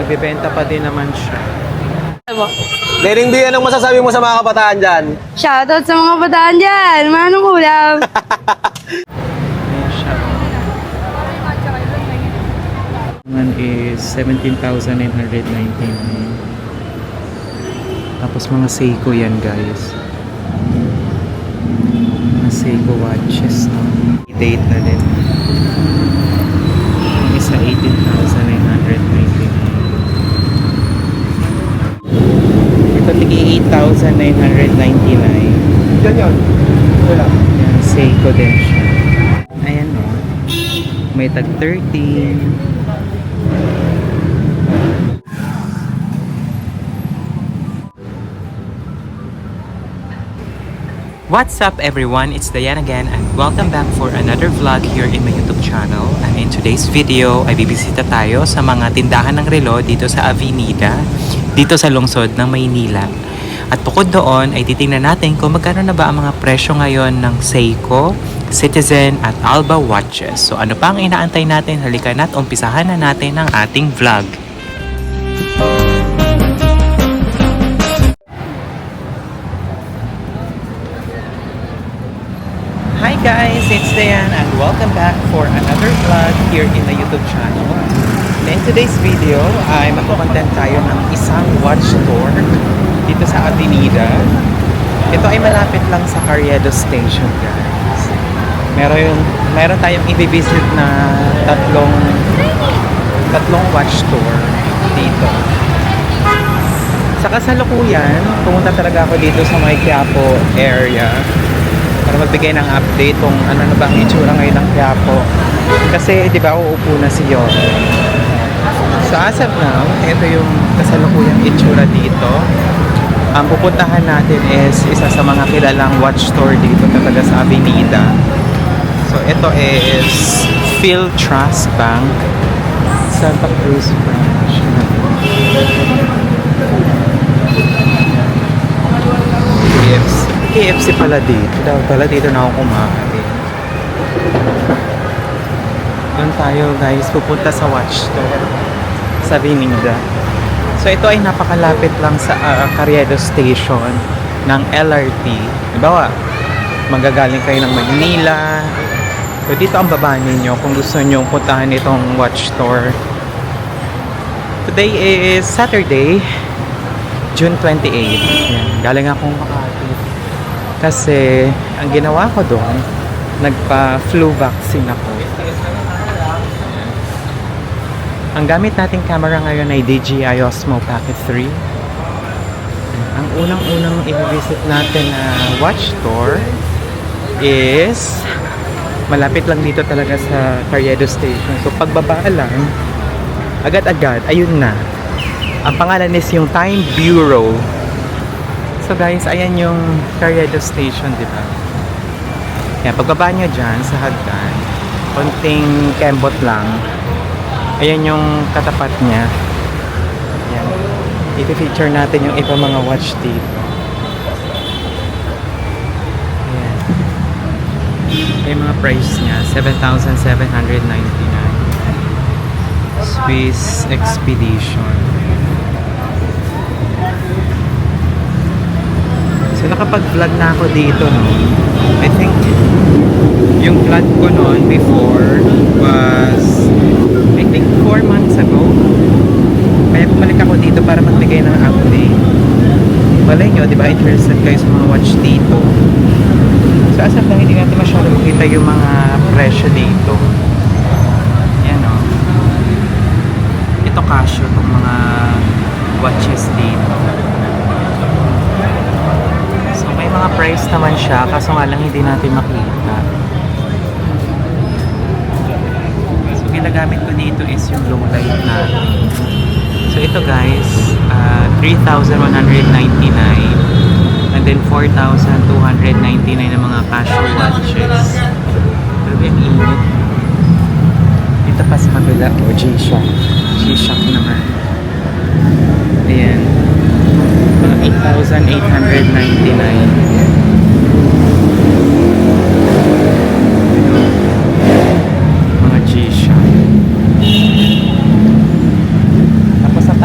nagbebenta pa din naman siya. Daring B, anong masasabi mo sa mga kabataan dyan? Shoutout sa mga bataan dyan! Manong ulam! Ayan siya. One is 17,999. Tapos mga Seiko yan, guys. Mga Seiko watches, no? Date na din. Yung isa 18,999. Ito tigi 8,999. Yan yun. Wala. Yan, Seiko din siya. Ayan, no? May tag 13. What's up everyone, it's Dayan again and welcome back for another vlog here in my YouTube channel. And in today's video ay bibisita tayo sa mga tindahan ng relo dito sa Avenida, dito sa lungsod ng Maynila. At bukod doon ay titingnan natin kung magkano na ba ang mga presyo ngayon ng Seiko, Citizen at Alba watches. So ano pa ang inaantay natin? Halika na't umpisahan na natin ang ating vlog. Hi guys, it's Dayan and welcome back for another vlog here in the YouTube channel. And in today's video ay magkukontent tayo ng isang watch store dito sa Avenida. Ito ay malapit lang sa Carriedo Station, guys. Meron tayong i-visit na tatlong watch store dito. Sa kasalukuyan, pumunta talaga ako dito sa may Quiapo area para magbigay ng update kung ano na ba ang itsura ngayon ng Quiapo. Kasi, di ba, uupo na si Yon. So, as of now, ito yung kasalukuyang itsura dito. Ang pupuntahan natin is isa sa mga kilalang watch store dito talaga sa Avenida. So, ito is Phil Trust Bank, Santa Cruz branch. KFC pala dito. Dito na ako kumakain. Doon tayo guys, pupunta sa watch store sa Avenida. So ito ay napakalapit lang sa Carriedo Station ng LRT. Diba, magagaling kayo ng Maynila. So dito ang baba ninyo kung gusto nyo puntahan itong watch store. Today is Saturday, June 28. Yan. Galing akong Makati. Kasi, ang ginawa ko doon, nagpa-flu vaccine ako. Ang gamit nating camera ngayon ay DJI Osmo Pocket 3. Ang unang-unang i-visit natin na watch store is malapit lang dito talaga sa Carriedo Station. So, pagbaba lang, agad-agad, ayun na. Ang pangalan is yung Time Bureau. So guys, ayan yung Carriedo Station, di ba? Yan, pagbaba nyo dyan sa hagdan, konting kembot lang. Ayan yung katapat niya. Yan. I-feature natin yung iba mga watch dito. Ayan. Yung mga price niya, 7,799. Swiss Expedition. So nakapag-vlog na ako dito, no? I think yung vlog ko noon before was I think 4 months ago. Kaya bumalik ako dito para magbigay ng update. Malay nyo, di ba, interested kayo sa mga watch dito. So as of lang, hindi natin masyado makita yung mga presyo dito. Yan, no? Ito Casio, itong mga watches dito. Mga price naman siya, kaso nga lang hindi natin makita. So ginagamit ko dito is yung low light natin. So ito guys, 3,199 and then 4,299 na mga Casio watches. Pero yung init. Dito pa sa kabila, G-Shock. G-Shock naman. Ayan. 8,899. Mga G-Shock. Tapos sa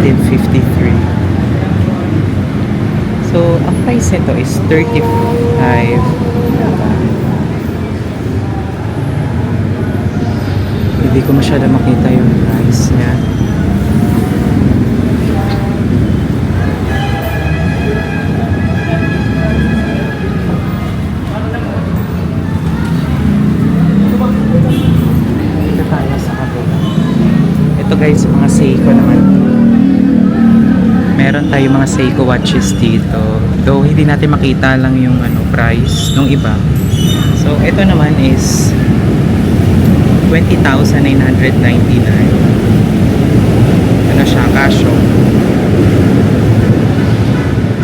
1953. So, ang price nito is 35. Hindi ko masyado makita yung price niya. Dito tayo sa kabila. Ito guys, mga Seiko naman. Meron tayo mga Seiko watches dito. Though hindi natin makita lang yung price nung iba. So ito naman is 20,999. Ano siya, Casio.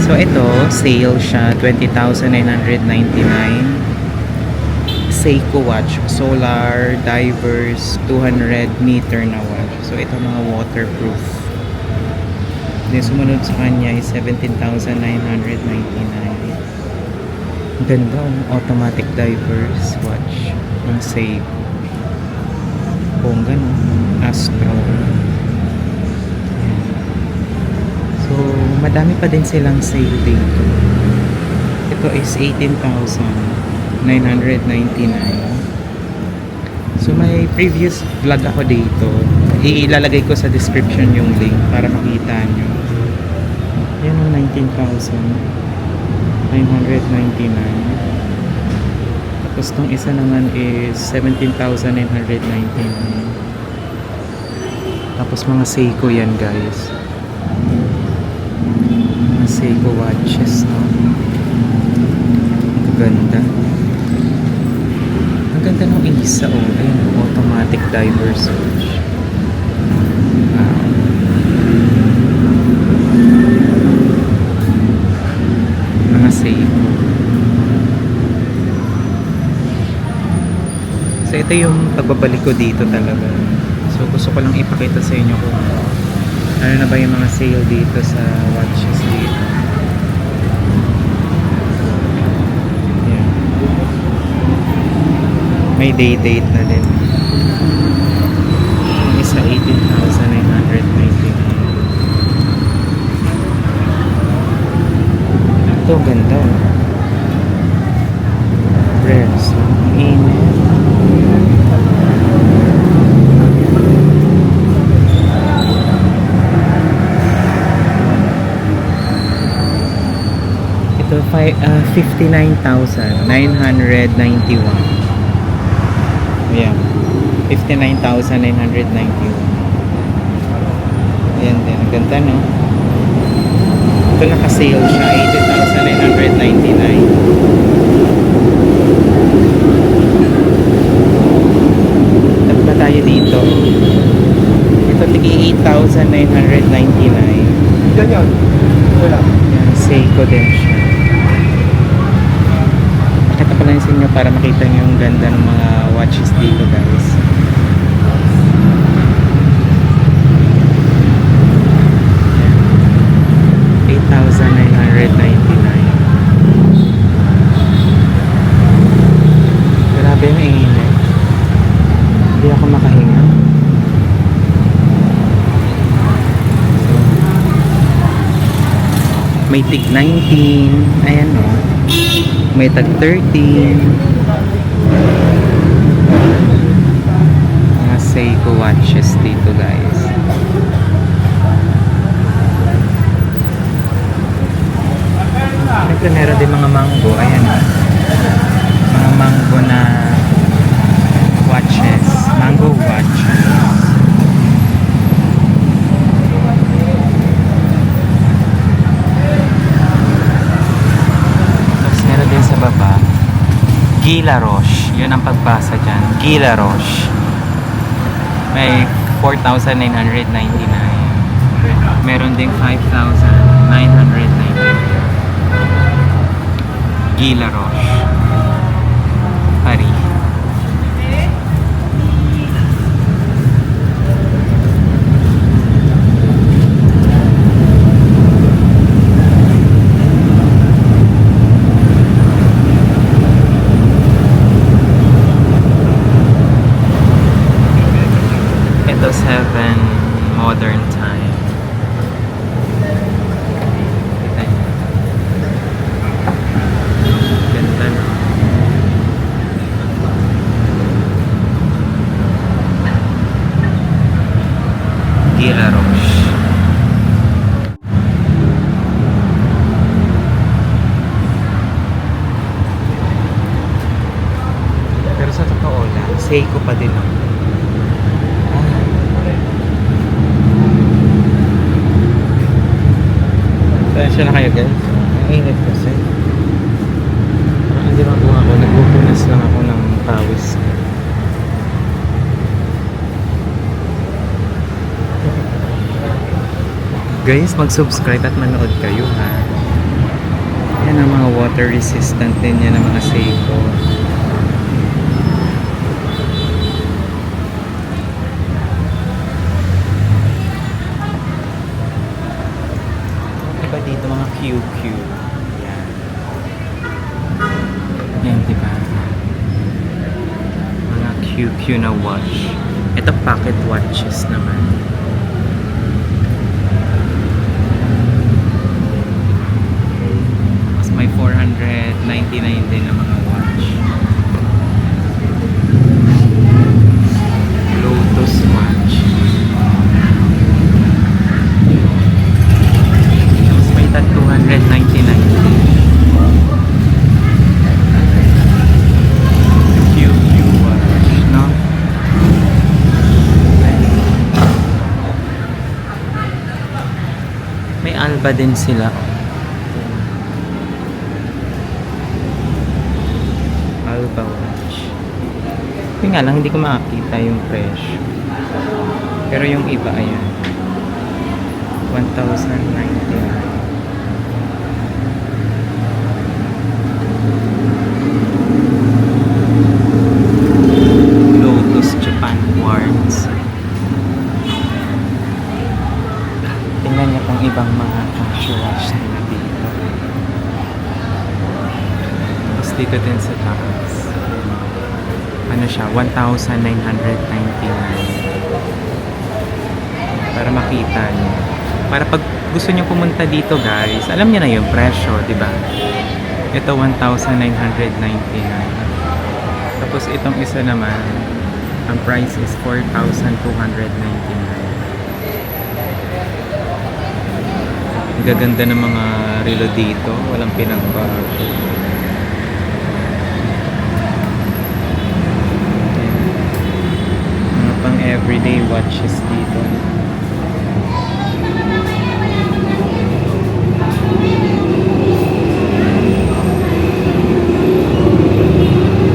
So ito, sale siya, 20,999. Seiko watch, solar, divers, 200 meter na watch. So ito mga waterproof. Then sumunod sa kanya is 17,999. Ganda, automatic divers watch ng Seiko. Bongga, no? Astro. Ayan. So, madami pa din silang sale dito. Ito is 18,999. So, may previous vlog ako dito. Ilalagay ko sa description yung link para makita nyo. Yan ang 19,999. Tapos tong isa naman is 17,999. Tapos mga Seiko yan guys. Mga Seiko watches, no? Ang ganda. Ang ganda ng isa, oh. Ayun, automatic divers watch. Wow. Mga Seiko. So ito yung pagbabalik ko dito talaga. So gusto ko lang ipakita sa inyo kung ano na ba yung mga sale dito sa watches dito. Yan. May date na din. Yung isa 18,999. Ito ganda. Reds. Ang init. Ito 59,991. Yeah. 59,991. Ayan din. Ang ganda, no? Ito naka-sale siya. 18,999. Tapos na tayo dito. Ito tigi 8,999. Ganyan. Wala. Yan, Seiko din siya. Pakita ko lang sa inyo para makita nyo yung ganda ng mga watches dito guys. Yan. 8,999. Grabe yung init. Hindi ako makahinga. May tig 19. Ayan, o. May tag 13. Mga Seiko watches dito guys. Ito meron din mga mango. Ayan, o. Mga mango na watches. Mango watches. Sa baba, Gila Roche. Yun ang pagbasa dyan. Gila Roche. May 4,999. Meron ding 5,999. Gila Roche. Paris. Ito 7 modern time. Seiko pa din ako. Pasensya na kayo guys. Ang init kasi. Parang hindi magawa ako. Nagpupunas lang ako ng pawis. Guys, mag-subscribe at manood kayo ha. Yan ang mga water resistant din yan ang mga Seiko. Diba dito mga QQ? Yan. Yan diba? Mga QQ na watch. Ito pocket watches naman. May 499 din ang mga watch. Lotus watch. Tapos may tag 299 din. QQ watch, no? May Alba din sila. Alba watch. Yun nga lang, hindi ko makakita yung presyo. Pero yung iba, ayan. 1,099. Lotus Japan Quartz. Tingnan niyo pang ibang mga casio watch nila dito. Tapos dito din sa taas. Ano siya? 1,999. Para makita niyo. Para pag gusto niyo pumunta dito guys, alam niyo na yung presyo, di ba? Ito 1,999. Tapos itong isa naman, ang price is 4,299. Ang gaganda ng mga relo dito, walang pinagbago. Mga pang everyday watches dito.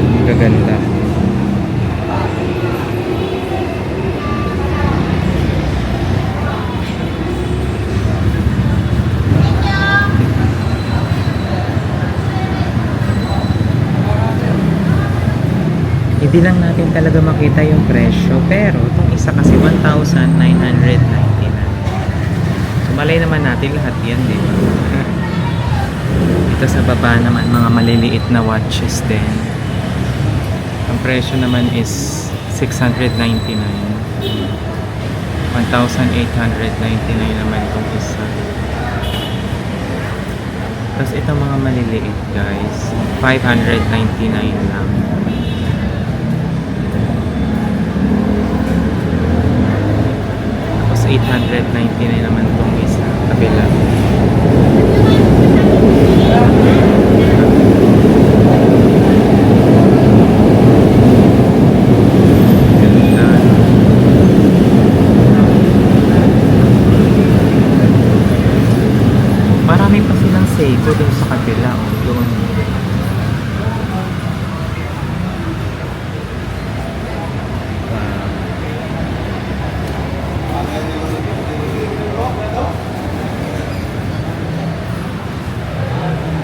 Ang gaganda. Hindi lang natin talaga makita yung presyo, pero itong isa kasi 1,999. So malay naman natin lahat yan, di ba? Dito sa baba naman mga maliliit na watches din. Ang presyo naman is 699. 1,899 naman itong isa. Tapos itong mga maliliit guys, 599 lang. Tapos 899 naman itong isa, kabila. Ganda. Marami pa silang Seiko doon sa kabila. Doon.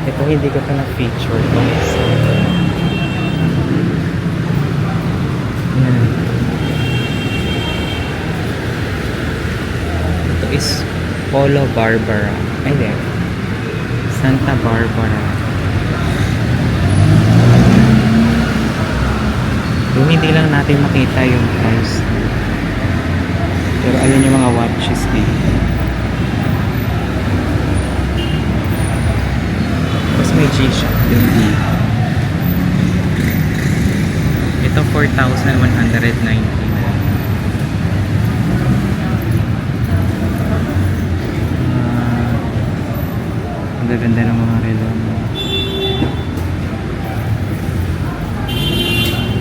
Ito hindi ko pa na-feature itong isa. Yan. Ito is Polo Barbara. Ay, hindi. Santa Barbara. Yung hindi lang natin makita yung price. Pero ayun yung mga watches dito. Tapos may G-Shock din dito. Ito 4,190. Ang gaganda ng mga relo.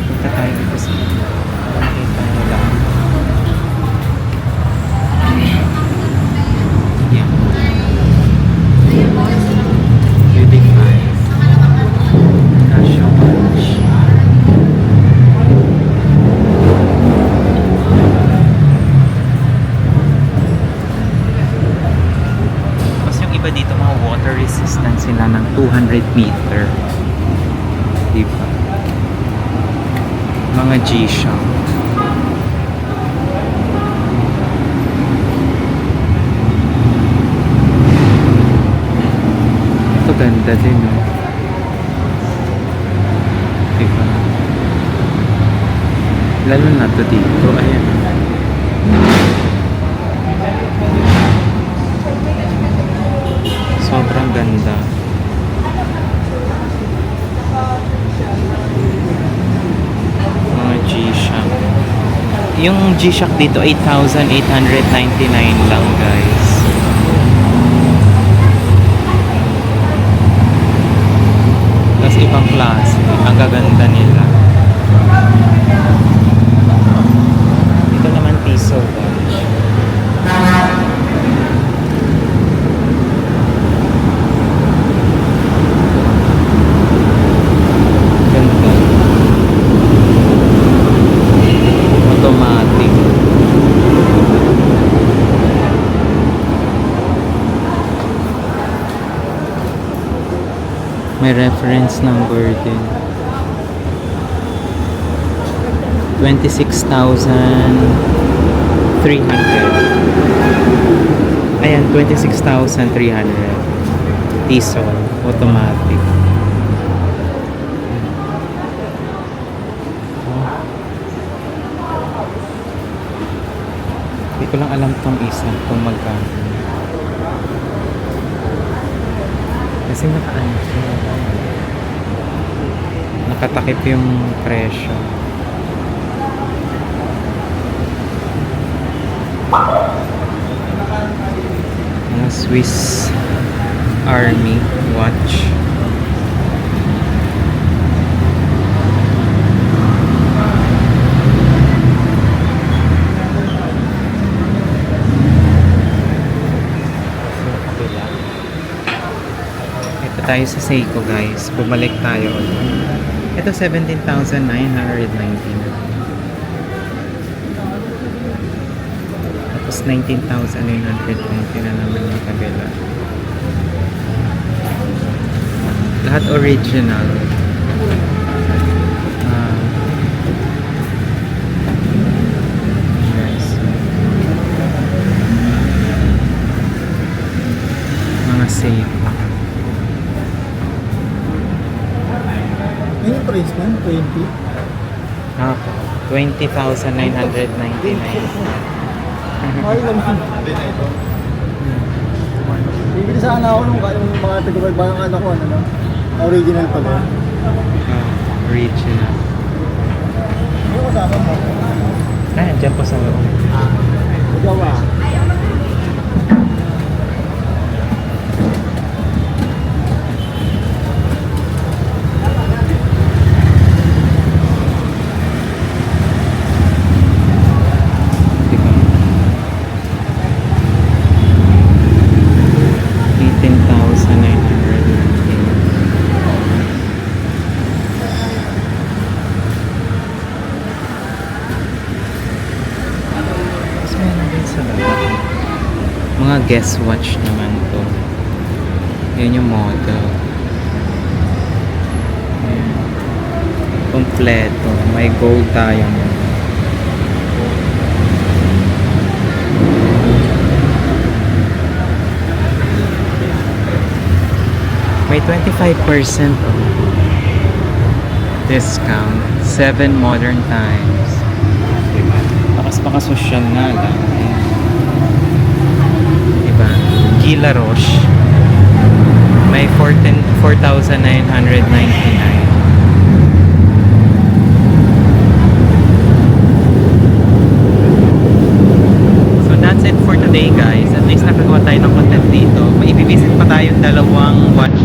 Punta tayo dito sa ng 200 meter. Diba? Mga G-Shock. Ito ganda din, oh. Diba? Lalo na to dito. Ayan. Sobrang ganda. Mga G-Shock. Yung G-Shock dito, 8,899 lang, guys. Tapos ibang klase. Ang gaganda nila. Ito naman piso, guys. Ganda. Automatic. May reference number din. 26,300. Ayan, 26,300 piso, automatic. Hindi ko lang alam tong isa kung magkano. Kasi nakatakip yung presyo. Mga Swiss Army watch. Ito tayo sa Seiko, guys. Bumalik tayo ulit. Ito 17,999. Tapos 19,920 na naman yung kabila. Lahat original. Yes. Mga Seiko. Ano yung price man? 20? Ako. 20,999. Ay, naman. Bibili sana ako nung mga taga-bayang anak ko, ano, original pa din. Original. Ano kasama mo? Ay, dyan po sa loob. Ikaw ah. Diba? 18,999. Mga guest watch naman to. Yan yung model. Ayan. Kompleto. May gold diamond. May 25% discount. 7 modern times. Diba? Pakas-sosyal nga lang. Diba? Gila Roche. May 4,999. So that's it for today, guys. At least nakagawa tayo ng content dito. May ibibisit pa tayong dalawang watch